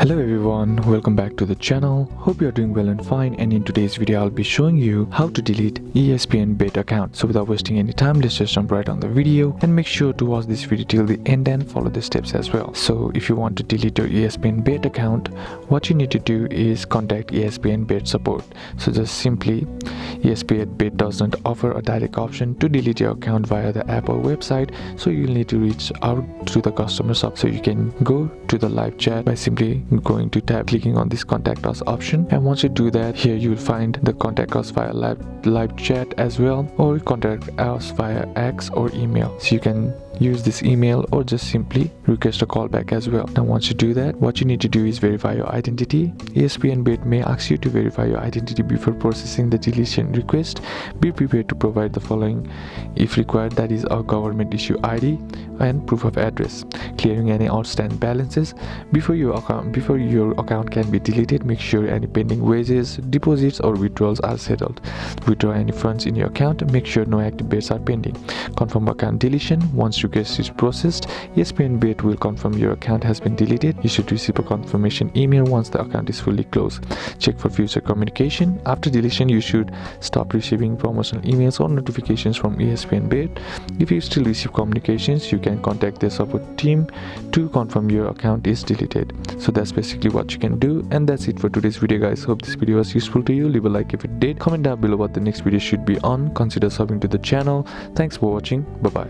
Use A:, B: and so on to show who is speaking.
A: Hello everyone, welcome back to the channel. Hope you are doing well and fine, and in today's video I'll be showing you how to delete ESPN Bet account. So without wasting any time, let's just jump right on the video and make sure to watch this video till the end and follow the steps as well. So if you want to delete your ESPN Bet account, what you need to do is contact ESPN Bet support. So just simply, ESPN Bet doesn't offer a direct option to delete your account via the app or website, so you'll need to reach out to the customer support. So you can go to the live chat by simply going to tab, clicking on this contact us option, and once you do that, here you will find the contact us via live chat as well, or contact us via X or email. So you can use this email or just simply request a call back as well. Now once you do that, what you need to do is verify your identity. ESPN Bet may ask you to verify your identity before processing the deletion request. Be prepared to provide the following if required, that is a government issue ID and proof of address. Clearing any outstanding balances before your account can be deleted. Make sure any pending wages, deposits or withdrawals are settled. Withdraw any funds in your account. Make sure no active bets are pending. Confirm account deletion. Once request is processed, ESPN Bet will confirm your account has been deleted. You should receive a confirmation email once the account is fully closed. Check for future communication. After deletion, you should stop receiving promotional emails or notifications from ESPN Bet. If you still receive communications, you can contact their support team to confirm your account is deleted. So that's basically what you can do, and that's it for today's video, guys. Hope this video was useful to you. Leave a like if it did. Comment down below what the next video should be on. Consider subbing to the channel. Thanks for watching. Bye bye.